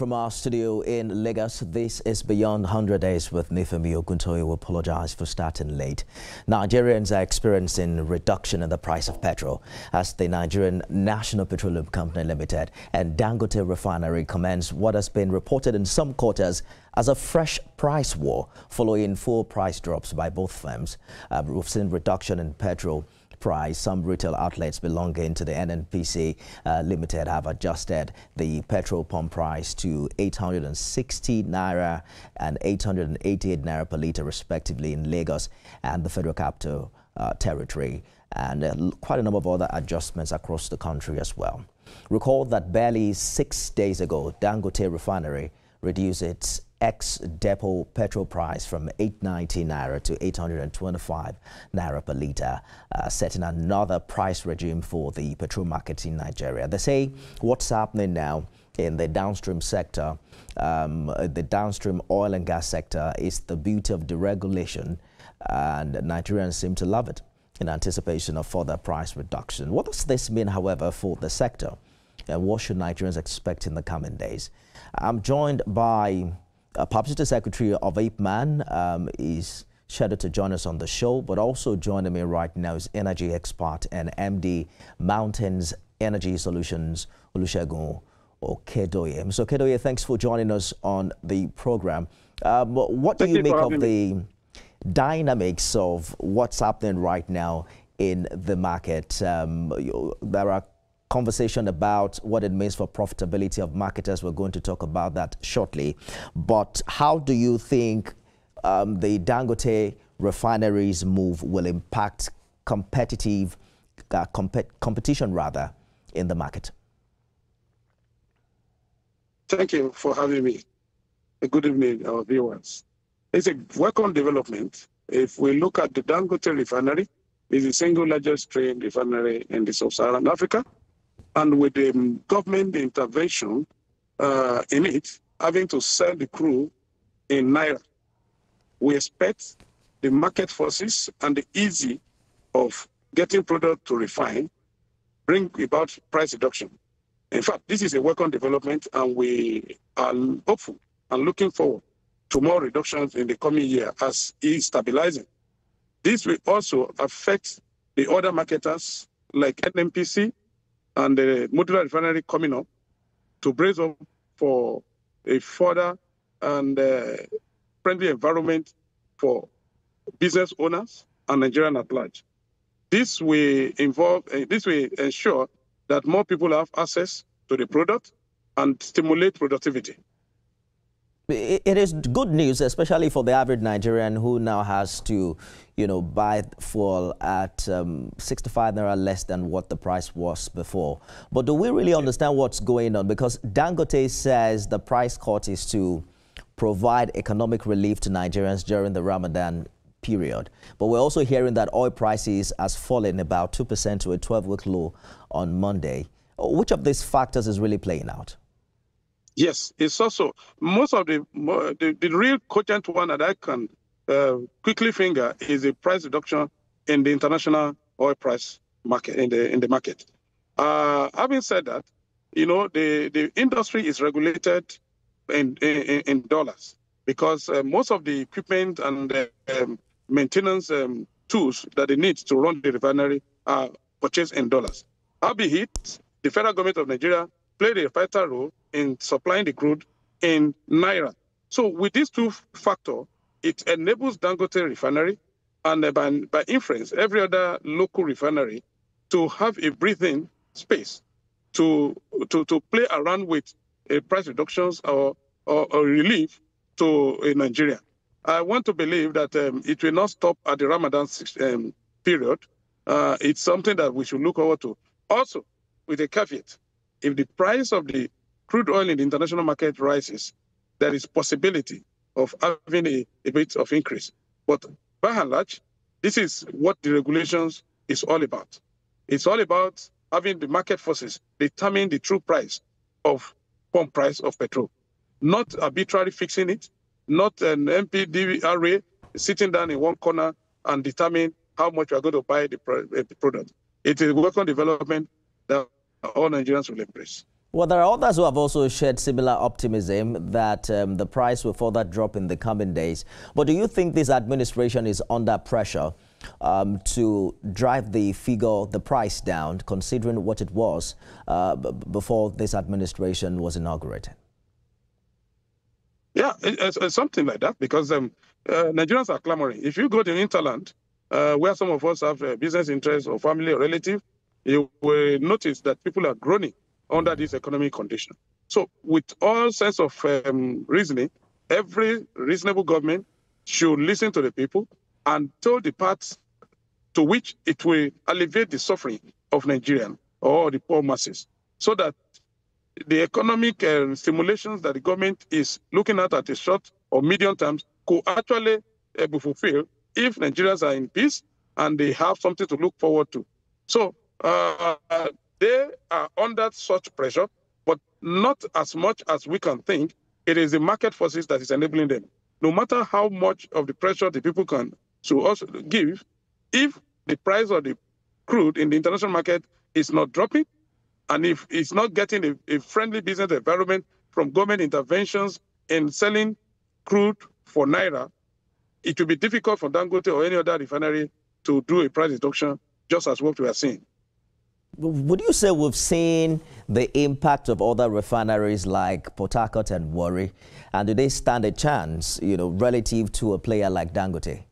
from our studio in Lagos. This is Beyond 100 Days with Nifemi Oguntoye. We apologize for starting late. Nigerians are experiencing reduction in the price of petrol as the Nigerian National Petroleum Company Limited and Dangote Refinery commence what has been reported in some quarters as a fresh price war following full price drops by both firms. We've seen reduction in petrol price. Some retail outlets belonging to the NNPC Limited have adjusted the petrol pump price to 860 naira and 888 naira per litre respectively in Lagos and the Federal Capital Territory, and quite a number of other adjustments across the country as well. Recall that barely 6 days ago, Dangote Refinery reduced its ex-depot petrol price from 890 naira to 825 naira per litre, setting another price regime for the petrol market in Nigeria. They say what's happening now in the downstream sector, the downstream oil and gas sector, is the beauty of deregulation, and Nigerians seem to love it in anticipation of further price reduction. What does this mean, however, for the sector? And what should Nigerians expect in the coming days? I'm joined by Publicity Secretary of IPMAN, is scheduled to join us on the show, but also joining me right now is energy expert and MD Mountains Energy Solutions, Olusegun Okedoye. Mr. Okedoye, thanks for joining us on the program. What do you make of the dynamics of what's happening right now in the market? There are conversation about what it means for profitability of marketers. We're going to talk about that shortly. But how do you think the Dangote Refineries move will impact competition rather in the market? Thank you for having me. Good evening, our viewers. It's a welcome development. If we look at the Dangote Refinery, it's the single largest train refinery in the sub-Saharan Africa. And with the government intervention in it, having to sell the crude in naira, we expect the market forces and the ease of getting product to refine bring about price reduction. In fact, this is a welcome development, and we are hopeful and looking forward to more reductions in the coming year as it is stabilizing. This will also affect the other marketers like NNPC and the modular refinery coming up to brace up for a further and friendly environment for business owners and Nigerians at large. This will ensure that more people have access to the product and stimulate productivity. It is good news, especially for the average Nigerian who now has to, buy fuel at 65 naira less than what the price was before. But do we really understand what's going on? Because Dangote says the price cut is to provide economic relief to Nigerians during the Ramadan period. But we're also hearing that oil prices has fallen about 2% to a 12-week low on Monday. Which of these factors is really playing out? Yes, it's also most of the real cogent one that I can quickly finger is the price reduction in the international oil price market in the market. Having said that, the industry is regulated in dollars because most of the equipment and maintenance tools that they need to run the refinery are purchased in dollars. Albeit, the federal government of Nigeria played a vital role in supplying the crude in naira. So with these two factors, it enables Dangote Refinery and by inference, every other local refinery to have a breathing space to play around with price reductions or relief to Nigeria. I want to believe that it will not stop at the Ramadan period. It's something that we should look forward to. Also, with a caveat, if the price of the crude oil in the international market rises, there is possibility of having a bit of increase. But by and large, this is what the regulations is all about. It's all about having the market forces determine the true price of pump price of petrol, not arbitrarily fixing it, not an MPDRA sitting down in one corner and determine how much you are going to buy the product. It is a welcome development that all Nigerians will embrace. Well, there are others who have also shared similar optimism that the price will further drop in the coming days. But do you think this administration is under pressure to drive the price down, considering what it was before this administration was inaugurated? Yeah, it's something like that, because Nigerians are clamoring. If you go to hinterland, where some of us have business interests or family or relative, you will notice that people are groaning under this economic condition. So with all sense of reasoning, every reasonable government should listen to the people and tell the parts to which it will alleviate the suffering of Nigerians or the poor masses, so that the economic stimulations that the government is looking at a short or medium terms could actually be fulfilled if Nigerians are in peace and they have something to look forward to. So they are under such pressure, but not as much as we can think. It is the market forces that is enabling them. No matter how much of the pressure the people can to us give, if the price of the crude in the international market is not dropping, and if it's not getting a friendly business environment from government interventions in selling crude for Naira, it will be difficult for Dangote or any other refinery to do a price reduction, just as what we are seeing. Would you say we've seen the impact of other refineries like Port Harcourt and Warri, and do they stand a chance, relative to a player like Dangote?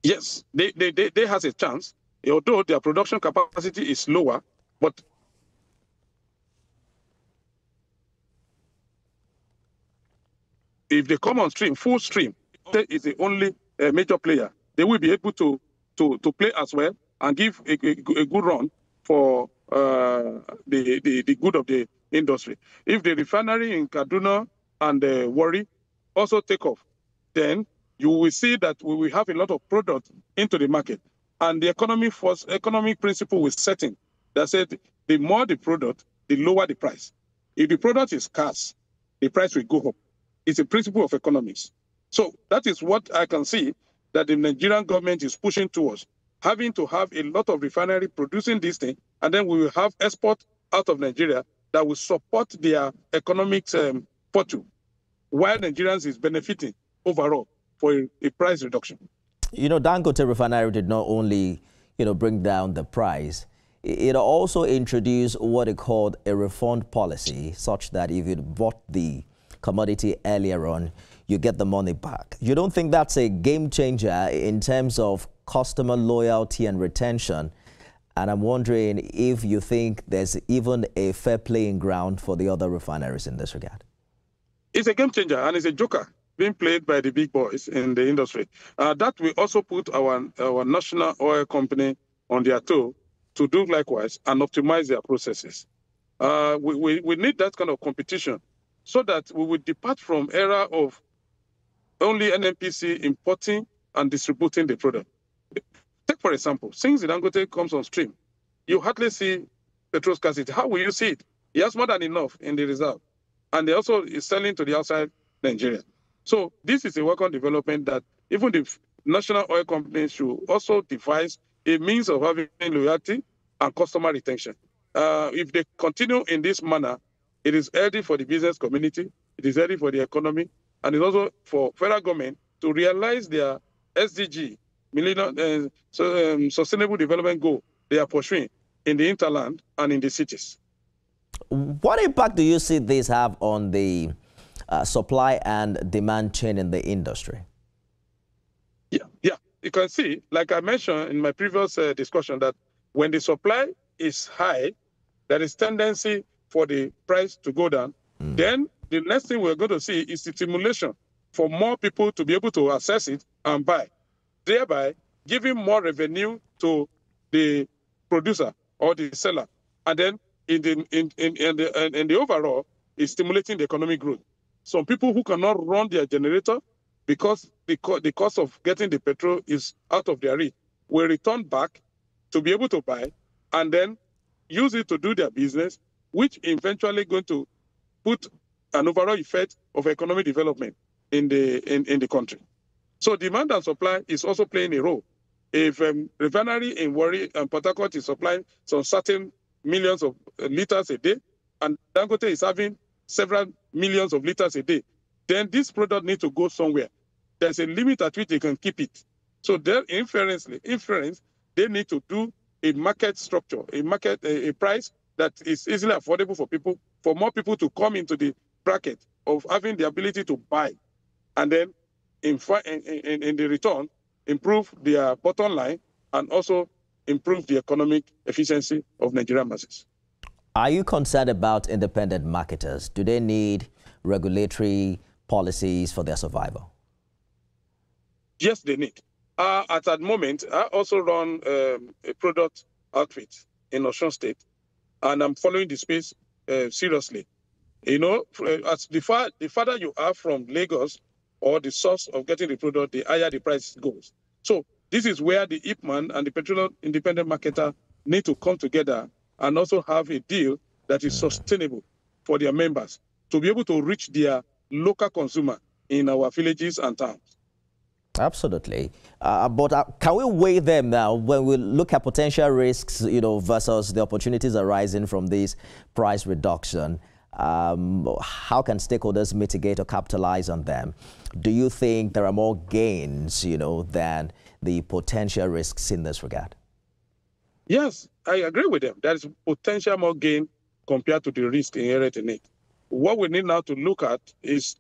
Yes, they has a chance, although their production capacity is lower, but if they come on stream, full stream, is the only major player, they will be able to play as well and give a good run for the good of the industry. If the refinery in Kaduna and Warri also take off, then you will see that we will have a lot of product into the market. And the economic principle is setting that said the more the product, the lower the price. If the product is scarce, the price will go up. It's a principle of economics. So that is what I can see that the Nigerian government is pushing towards, having to have a lot of refinery producing this thing, and then we will have export out of Nigeria that will support their economic fortune, while Nigerians is benefiting overall for a price reduction. Dangote Refinery did not only, bring down the price, it also introduced what it called a refund policy, such that if you bought the commodity earlier on, you get the money back. You don't think that's a game changer in terms of customer loyalty and retention? And I'm wondering if you think there's even a fair playing ground for the other refineries in this regard. It's a game changer, and it's a joker being played by the big boys in the industry. That will also put our national oil company on their toe to do likewise and optimize their processes. We need that kind of competition so that we will depart from era of only NNPC importing and distributing the product. Take, for example, since the Dangote comes on stream, you hardly see petrol scarcity. How will you see it? He has more than enough in the reserve. And they also is selling to the outside Nigeria. So this is a welcome development that even the national oil companies should also devise a means of having loyalty and customer retention. If they continue in this manner, it is healthy for the business community, it is healthy for the economy, and it's also for federal government to realize their SDG, Sustainable Development Goal they are pursuing in the hinterland and in the cities. What impact do you see this have on the supply and demand chain in the industry? Yeah. You can see, like I mentioned in my previous discussion, that when the supply is high, there is tendency for the price to go down. Then the next thing we're going to see is the stimulation for more people to be able to access it and buy, thereby giving more revenue to the producer or the seller. And then in the overall, is stimulating the economic growth. Some people who cannot run their generator because the cost of getting the petrol is out of their reach will return back to be able to buy and then use it to do their business, which eventually going to put an overall effect of economic development in the country. So demand and supply is also playing a role. If refinery in Warri and Port Harcourt is supplying some certain millions of liters a day, and Dangote is having several millions of liters a day, then this product needs to go somewhere. There's a limit at which they can keep it. So their inference, they need to do a market structure, a price that is easily affordable for people, for more people to come into the bracket of having the ability to buy, and then in the return, improve their bottom line and also improve the economic efficiency of Nigerian masses. Are you concerned about independent marketers? Do they need regulatory policies for their survival? Yes, they need. At that moment, I also run a product outfit in Osun State, and I'm following the space seriously. You know, as the farther you are from Lagos or the source of getting the product, the higher the price goes. So this is where the IPMAN and the petroleum independent marketer need to come together and also have a deal that is sustainable for their members to be able to reach their local consumer in our villages and towns. Absolutely. But can we weigh them now when we look at potential risks, versus the opportunities arising from this price reduction? How can stakeholders mitigate or capitalize on them? Do you think there are more gains, than the potential risks in this regard? Yes, I agree with them. There is potential more gain compared to the risk inherent in it. What we need now to look at is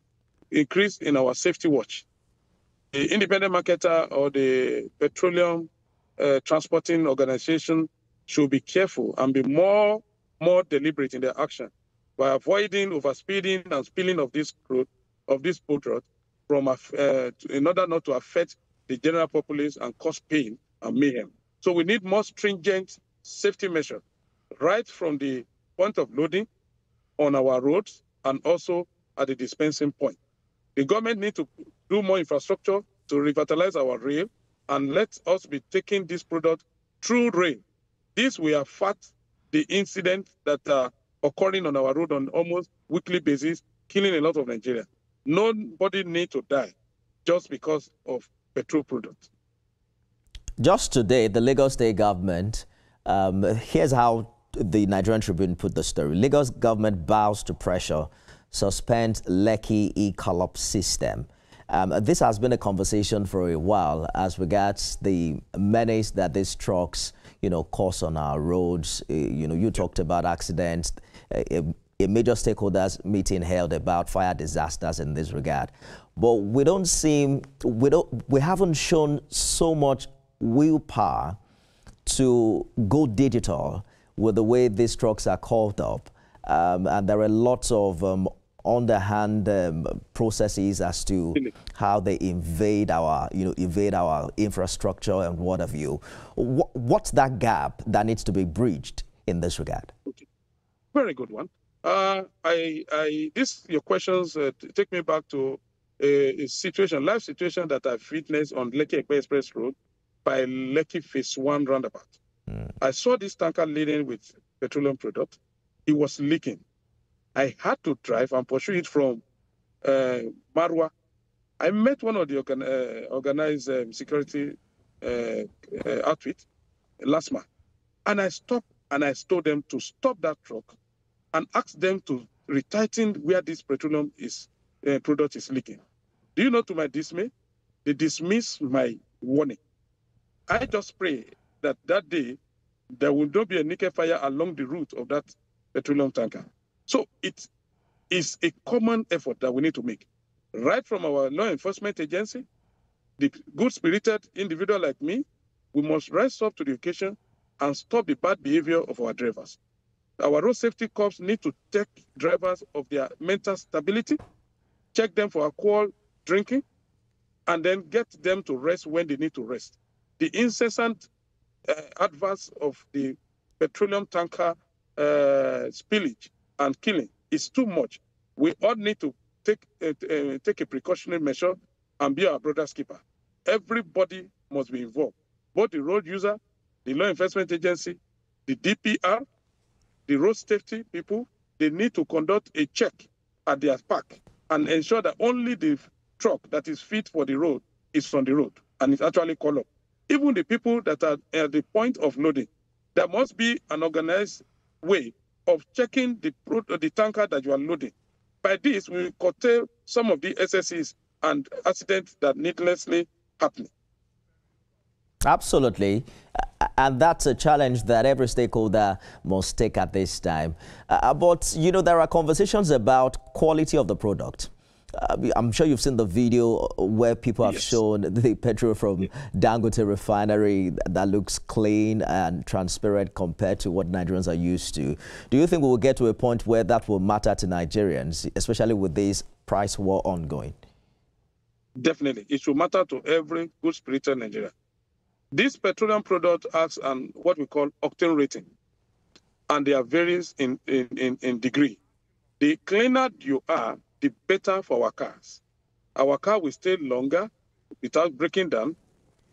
increase in our safety watch. The independent marketer or the petroleum transporting organization should be careful and be more deliberate in their action by avoiding overspeeding and spilling of this crude, of this product, in order not to affect the general populace and cause pain and mayhem. So we need more stringent safety measures right from the point of loading on our roads and also at the dispensing point. The government needs to do more infrastructure to revitalize our rail and let us be taking this product through rail. This will affect the incidents that are occurring on our road on almost weekly basis, killing a lot of Nigerians. Nobody needs to die just because of petrol products. Just today, the Lagos State government, here's how the Nigerian Tribune put the story. Lagos government bows to pressure, suspend Lekki e-collop system. This has been a conversation for a while as regards the menace that these trucks, cause on our roads. You talked about accidents. A major stakeholders meeting held about fire disasters in this regard. But we haven't shown so much willpower to go digital with the way these trucks are called up. And there are lots of underhand processes as to how they invade our infrastructure and what have you. What's that gap that needs to be bridged in this regard? Okay. Very good one. Your questions take me back to a live situation that I've witnessed on Lekki Express Road by Lekki Phase 1 roundabout. I saw this tanker laden with petroleum product. It was leaking. I had to drive and pursue it from Marwa. I met one of the organized security outfit last month, and I stopped and I told them to stop that truck and ask them to retighten where this petroleum product is leaking. Do you know, to my dismay, they dismissed my warning. I just pray that that day there will not be a nickel fire along the route of that petroleum tanker. So it is a common effort that we need to make, right from our law enforcement agency, the good-spirited individual like me. We must rise up to the occasion and stop the bad behavior of our drivers. Our road safety corps need to check drivers of their mental stability, check them for alcohol drinking, and then get them to rest when they need to rest. The incessant adverse of the petroleum tanker spillage and killing is too much. We all need to take a precautionary measure and be our brother's keeper. Everybody must be involved, both the road user, the law enforcement agency, the DPR, the road safety people. They need to conduct a check at their park and ensure that only the truck that is fit for the road is on the road and it's actually called up. Even the people that are at the point of loading, there must be an organized way of checking the tanker that you are loading. By this, we will curtail some of the SSEs and accidents that needlessly happen. Absolutely. And that's a challenge that every stakeholder must take at this time. But, you know, there are conversations about quality of the product. I'm sure you've seen the video where people have shown the petrol from Dangote Refinery that looks clean and transparent compared to what Nigerians are used to. Do you think we will get to a point where that will matter to Nigerians, especially with this price war ongoing? Definitely. It should matter to every good-spirited Nigerian. This petroleum product has what we call octane rating, and they are varies in degree. The cleaner you are, the better for our cars. Our car will stay longer without breaking down,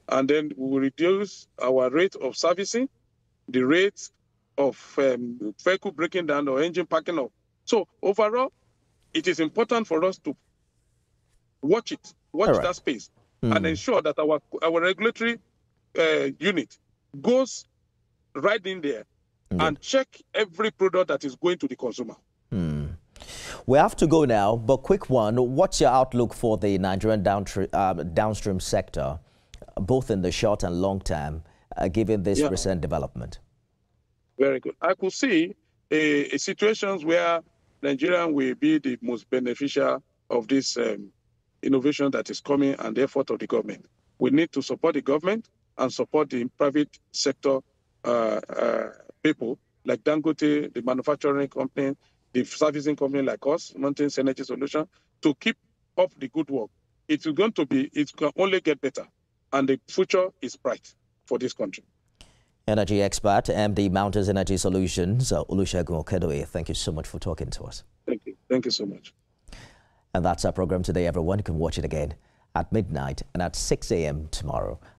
and then we will reduce our rate of servicing, the rate of vehicle breaking down or engine packing up. So overall, it is important for us to watch that space, and ensure that our regulatory unit goes right in there and check every product that is going to the consumer. We have to go now, but quick one. What's your outlook for the Nigerian downstream sector, both in the short and long term, given this recent development? Very good. I could see situations where Nigeria will be the most beneficial of this innovation that is coming and the effort of the government. We need to support the government and support the private sector people like Dangote, the manufacturing company, the servicing company like us, Mountains Energy Solution, to keep up the good work. It can only get better, and the future is bright for this country. Energy expert, MD Mountains Energy Solutions, Olusegun Okedoye, thank you so much for talking to us. Thank you. Thank you so much. And that's our program today, everyone. You can watch it again at midnight and at 6 a.m. tomorrow.